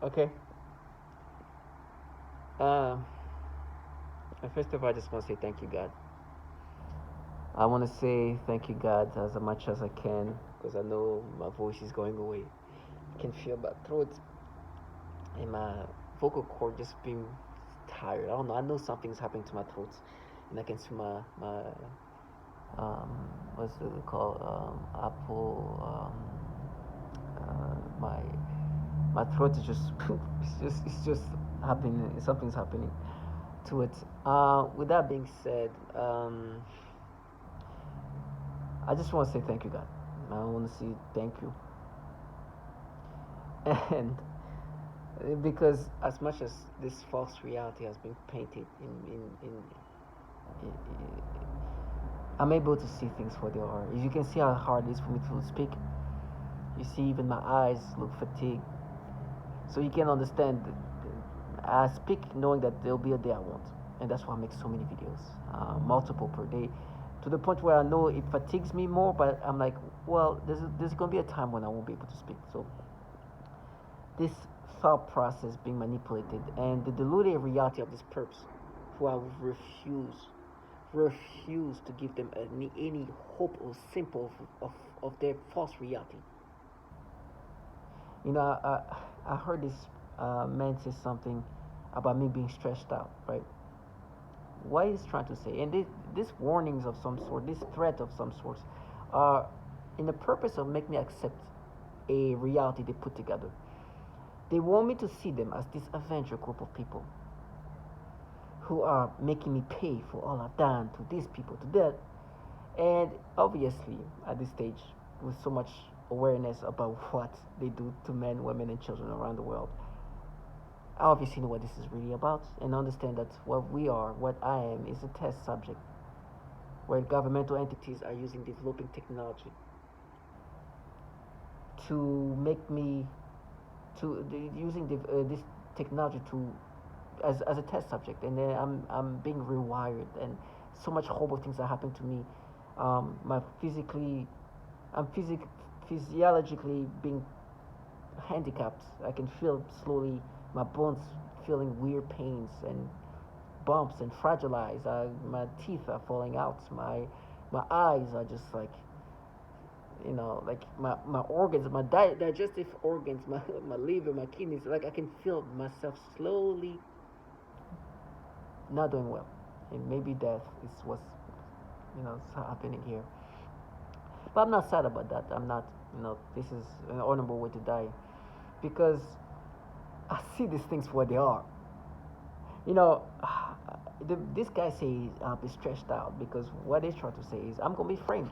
Okay. Um, First of all, I just want to say thank you, God. I want to say thank you, God, as much as I can, because I know my voice is going away. I can feel my throat and my vocal cord just being tired. I don't know. I know something's happening to my throat, and I can see my um, what's it called? Apple. My throat is just it's just happening. Something's happening to it. With that being said, I just want to say thank you, God. I want to say thank you, and because as much as this false reality has been painted in I'm able to see things for they are. You can see how hard it is for me to speak. You see, even my eyes look fatigued. So you can understand. I speak knowing that there'll be a day I won't, and that's why I make so many videos, multiple per day, to the point where I know it fatigues me more. But I'm like, well, there's gonna be a time when I won't be able to speak. So this thought process being manipulated and the deluded reality of these perps, who I refuse to give them any hope or symbol of their false reality. You know, I heard this man say something about me being stretched out, right? What he's trying to say, and these warnings of some sort, this threat of some sorts, are in the purpose of making me accept a reality they put together. They want me to see them as this avenger group of people who are making me pay for all I've done to these people, to that. And obviously, at this stage, with so much awareness about what they do to men, women, and children around the world, I obviously know what this is really about and understand that what we are, what I am, is a test subject where governmental entities are using developing technology to make me, using this technology to as a test subject, and then I'm being rewired, and so much horrible things are happening to me. My physically, I'm physiologically being handicapped. I can feel slowly my bones feeling weird pains and bumps and fragilized. My teeth are falling out. My eyes are just like, like my organs, my digestive organs, my liver, my kidneys. Like I can feel myself slowly not doing well, and maybe death is what's happening here. But I'm not sad about that. I'm not. This is an honorable way to die because I see these things for what they are. You know, this guy says I'll be stretched out because what they try to say is I'm gonna be framed.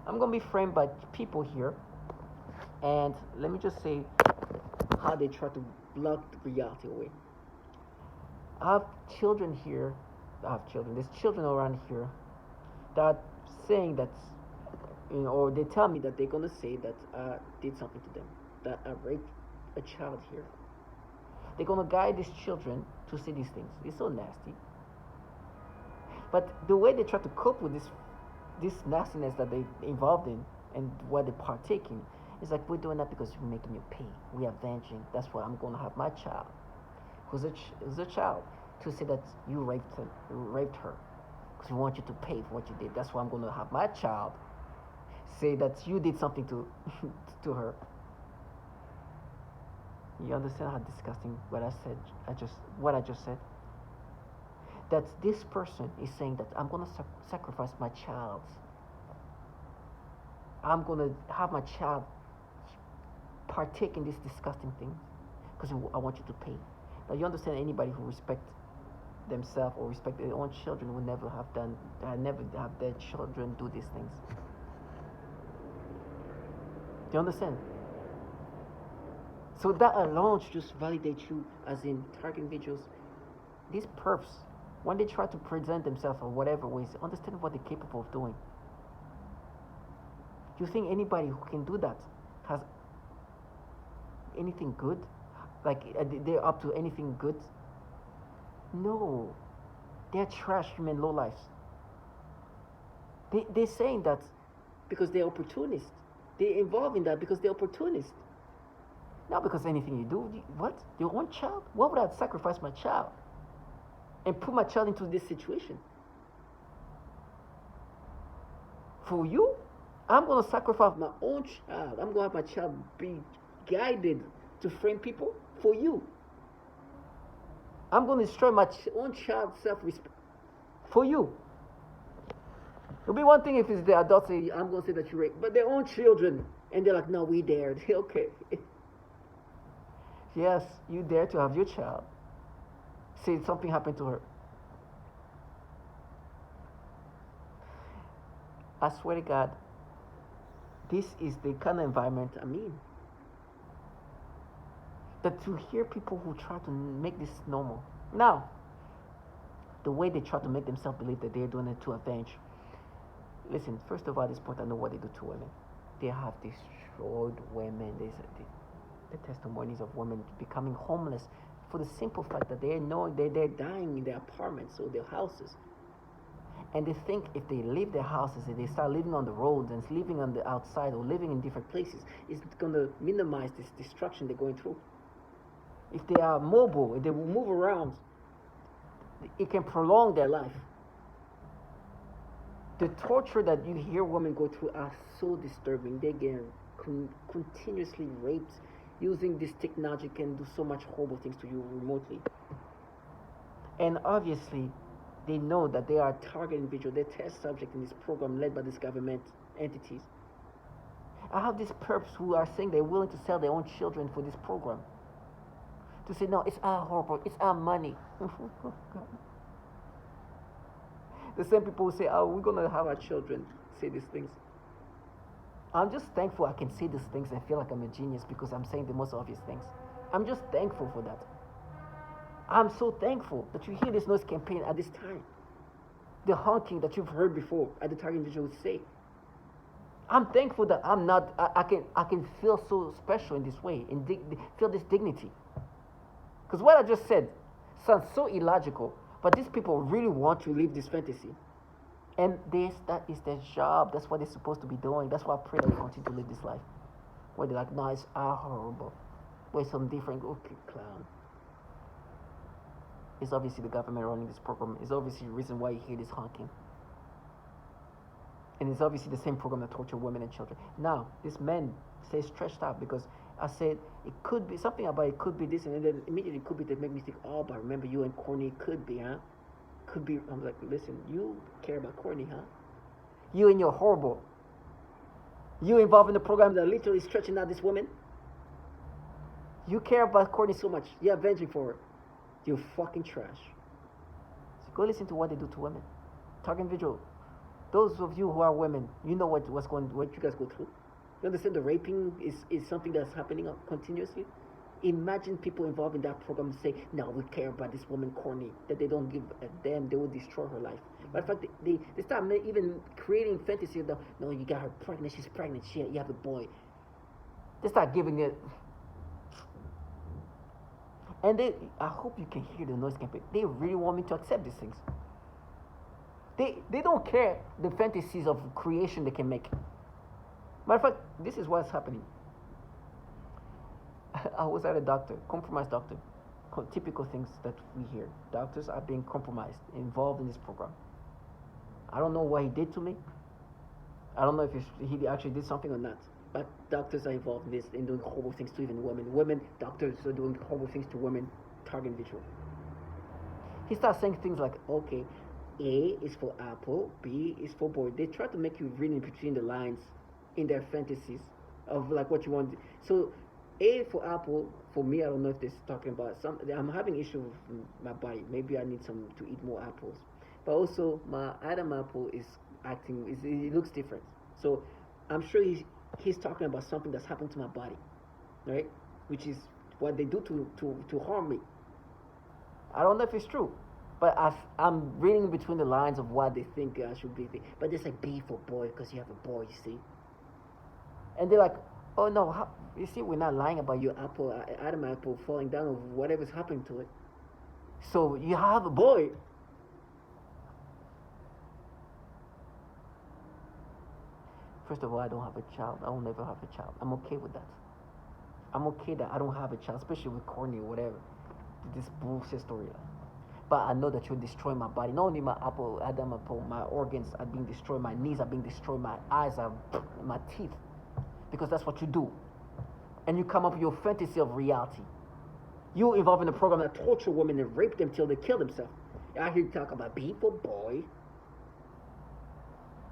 I'm gonna be framed by people here, and let me just say how they try to block the reality away. I have children here. I have children. There's children around here that saying that, or they tell me that they're gonna say that I did something to them, that I raped a child here. They're gonna guide these children to say these things. It's so nasty. But the way they try to cope with this nastiness that they involved in and what they partake in is like, we're doing that because we're making you pay. We're avenging. That's why I'm gonna have my child, who's a child, to say that you raped her, because we want you to pay for what you did. That's why I'm gonna have my child say that you did something to to her. You understand how disgusting what I said? What I just said. That this person is saying that I'm gonna sacrifice my child. I'm gonna have my child partake in this disgusting thing because I want you to pay. Now you understand, anybody who respects themselves or respect their own children will never never have their children do these things. Do you understand? So that alone should just validate you as in target individuals. These perps, when they try to present themselves in whatever ways, understand what they're capable of doing. Do you think anybody who can do that has anything good? Like they're up to anything good? No, they're trash human lowlifes. They're saying that because they're opportunists. They're involved in that because they're opportunists. Not because anything you do. What? Your own child? Why would I sacrifice my child and put my child into this situation? For you? I'm going to sacrifice my own child. I'm going to have my child be guided to frame people for you. I'm going to destroy my own child's self-respect for you. It'll be one thing if it's the adults say, I'm going to say that you rape, but their own children, and they're like, no, we dared. Okay. Yes, you dare to have your child say something happened to her. I swear to God, this is the kind of environment I'm in. That to hear people who try to make this normal. Now, the way they try to make themselves believe that they're doing it to avenge. Listen, first of all, at this point, I know what they do to women. They have destroyed women. The testimonies of women becoming homeless for the simple fact that they know they're dying in their apartments or their houses. And they think if they leave their houses and they start living on the roads and living on the outside or living in different places, it's going to minimize this destruction they're going through. If they are mobile, if they will move around, it can prolong their life. The torture that you hear women go through are so disturbing. They get continuously raped. Using this technology can do so much horrible things to you remotely. And obviously, they know that they are a target individual. They're test subject in this program led by these government entities. I have these perps who are saying they're willing to sell their own children for this program. To say, no, it's our horrible, it's our money. The same people who say, oh, we're going to have our children say these things. I'm just thankful I can say these things and feel like I'm a genius because I'm saying the most obvious things. I'm just thankful for that. I'm so thankful that you hear this noise campaign at this time. The honking that you've heard before at the target individual would say. I'm thankful that I'm not, I can feel so special in this way, and feel this dignity. Because what I just said sounds so illogical, but these people really want to live this fantasy. And that is their job. That's what they're supposed to be doing. That's why I pray that they continue to live this life. Where they're like, no, it's horrible. We're some different, okay, clown. It's obviously the government running this program. It's obviously the reason why you hear this honking. And it's obviously the same program that torture women and children. Now, this man says stretched out because I said it could be something about it could be this, and then immediately it could be that make me think, oh, but remember you and Courtney could be, huh? Could be. I'm like, listen, you care about Courtney, huh? You and your horrible. You involved in the program that are literally stretching out this woman. You care about Courtney so much. You're avenging for her. You're fucking trash. So go listen to what they do to women. Target individual. Those of you who are women, you know what you guys go through. You understand the raping is something that's happening continuously. Imagine people involved in that program say, no, we care about this woman, Courtney, that they don't give a damn, they will destroy her life. But in fact, they start even creating fantasy of, no, you got her pregnant, she's pregnant, you have a boy. They start giving it. And I hope you can hear the noise campaign. They really want me to accept these things. They don't care the fantasies of creation they can make. Matter of fact, this is what's happening. I was at a doctor, compromised doctor. Typical things that we hear. Doctors are being compromised, involved in this program. I don't know what he did to me. I don't know if he actually did something or not. But doctors are involved in this and doing horrible things to even women. Women, doctors are doing horrible things to women, target individual. He starts saying things like, okay, A is for apple, B is for boy. They try to make you read in between the lines in their fantasies of like what you want. So A for apple, for me, I don't know if this is talking about I'm having issue with my body. Maybe I need to eat more apples. But also my Adam apple is acting, it looks different. So I'm sure he's talking about something that's happened to my body, right? Which is what they do to harm me. I don't know if it's true, but I'm reading between the lines of what they think I should be. But it's like B for boy because you have a boy, you see. And they're like, oh no, you see, we're not lying about your apple, Adam apple falling down or whatever's happening to it. So you have a boy. First of all, I don't have a child. I will never have a child. I'm okay with that. I'm okay that I don't have a child, especially with corny or whatever. This bullshit story. But I know that you're destroying my body. Not only my apple, Adam apple, my organs are being destroyed, my knees are being destroyed, my eyes are, my teeth, because that's what you do. And you come up with your fantasy of reality. You involved in a program that torture women and rape them till they kill themselves. I hear you talk about people, boy.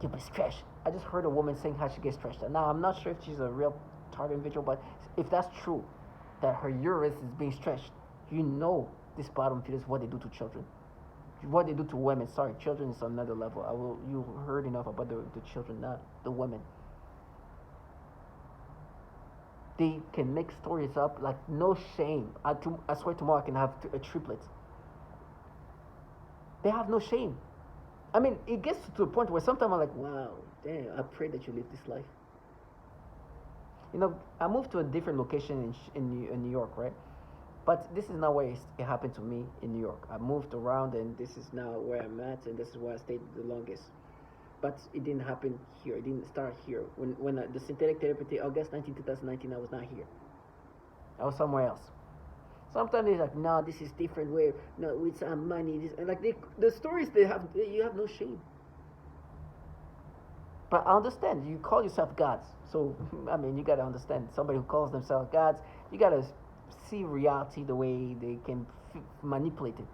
You be stretched. I just heard a woman saying how she gets stretched. Now I'm not sure if she's a real target individual, but if that's true, that her uterus is being stretched, you know this bottom feeders what they do to children, what they do to women. Sorry, children is another level. You heard enough about the children, not the women. They can make stories up like no shame. I swear tomorrow I can have a triplet. They have no shame. I mean, it gets to a point where sometimes I'm like, wow, damn, I pray that you live this life. You know, I moved to a different location in New York, right? But this is not where it happened to me in New York. I moved around, and this is now where I'm at, and this is where I stayed the longest. But it didn't happen here. It didn't start here. When the synthetic therapy, August 19, 2019, I was not here. I was somewhere else. Sometimes they're like, no, this is different. Where no, with some money, this and like the stories they have, you have no shame. But I understand you call yourself gods, so I mean you gotta understand somebody who calls themselves gods. You gotta see reality the way they can manipulate it.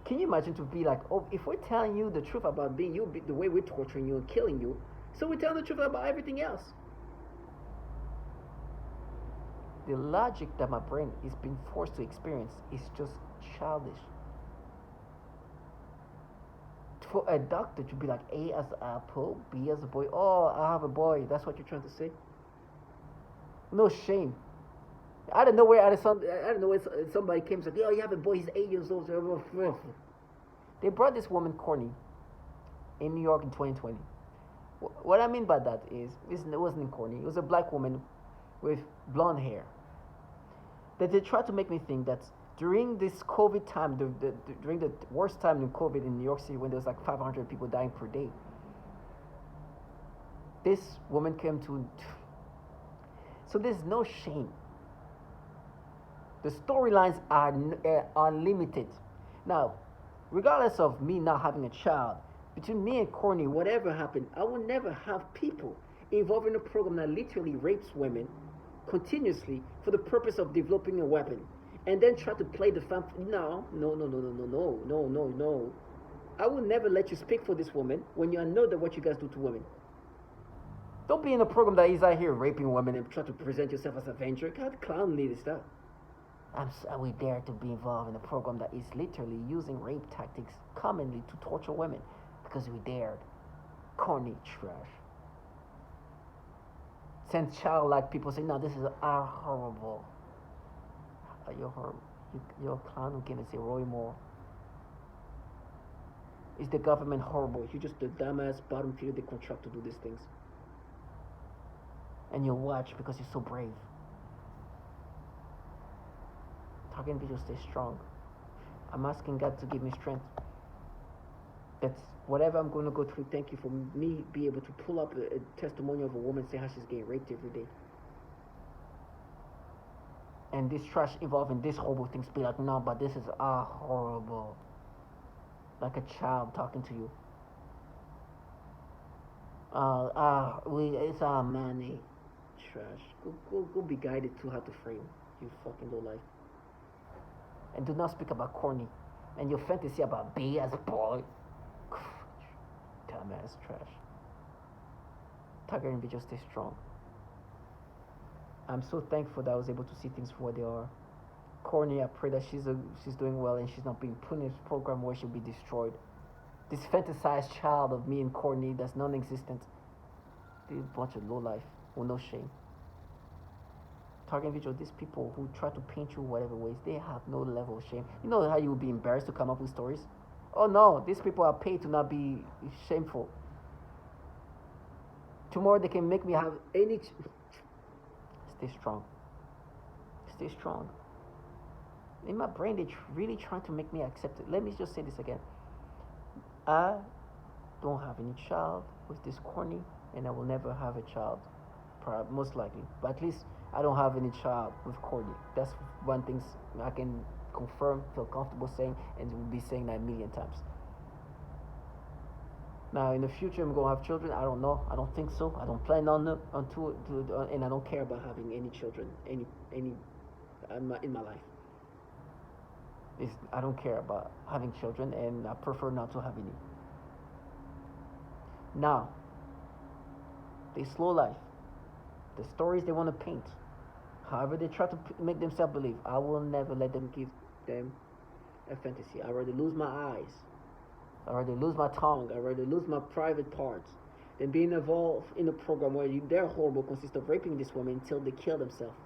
Can you imagine to be like, oh, if we're telling you the truth about being you, the way we're torturing you and killing you, so we're telling the truth about everything else. The logic that my brain is being forced to experience is just childish. For a doctor to be like A as an apple, B as a boy, oh, I have a boy, that's what you're trying to say? No shame. I don't know where somebody came and said, oh, you have a boy, he's 8 years old. They brought this woman, Courtney, in New York in 2020. What I mean by that is, it wasn't Courtney, it was a black woman with blonde hair. That they tried to make me think that during this COVID time, during the worst time in COVID in New York City, when there was like 500 people dying per day, this woman came to. So there's no shame. The storylines are unlimited. Now, regardless of me not having a child, between me and Courtney, whatever happened, I will never have people involved in a program that literally rapes women continuously for the purpose of developing a weapon, and then try to play the fan. No. I will never let you speak for this woman when you know that what you guys do to women. Don't be in a program that is out here raping women and try to present yourself as a avenger. God, clown leader stuff. We dare to be involved in a program that is literally using rape tactics commonly to torture women because we dared. Corny trash. Since childlike people say, no, this is horrible. You're horrible. You're a clown who can't say Roy Moore. Is the government horrible? You're just the dumbass bottom feeder they contract to do these things. And you watch because you're so brave. Target individuals stay strong. I'm asking God to give me strength. That's whatever I'm going to go through. Thank you for me be able to pull up a testimony of a woman saying how she's getting raped every day. And this trash involving these horrible things be like, no, but this is horrible. Like a child talking to you. It's our money. Trash. Go be guided to how to frame. You fucking low life. And do not speak about corny. And your fantasy about B as a boy. Dumbass trash. Target individuals stay strong. I'm so thankful that I was able to see things for what they are. Courtney, I pray that she's doing well and she's not being put in this program where she'll be destroyed. This fantasized child of me and Courtney that's non-existent. They're a bunch of low life with no shame. Target individual, these people who try to paint you whatever ways, they have no level of shame. You know how you would be embarrassed to come up with stories? Oh no, these people are paid to not be shameful. Tomorrow they can make me have any. Stay strong. Stay strong. In my brain, they're really trying to make me accept it. Let me just say this again. I don't have any child with this corny, and I will never have a child, most likely. But at least I don't have any child with Courtney. That's one thing I can confirm, feel comfortable saying, and will be saying that a million times. Now, in the future, I'm gonna have children. I don't know. I don't think so. I don't plan and I don't care about having any children, any in my life. I don't care about having children, and I prefer not to have any. Now, they slow life, the stories they want to paint, however they try to make themselves believe. I will never let them give them a fantasy. I'd rather lose my eyes. I'd rather lose my tongue. I'd rather lose my private parts than being involved in a program where their horrible consists of raping this woman until they kill themselves.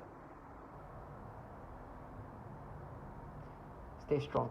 Stay strong.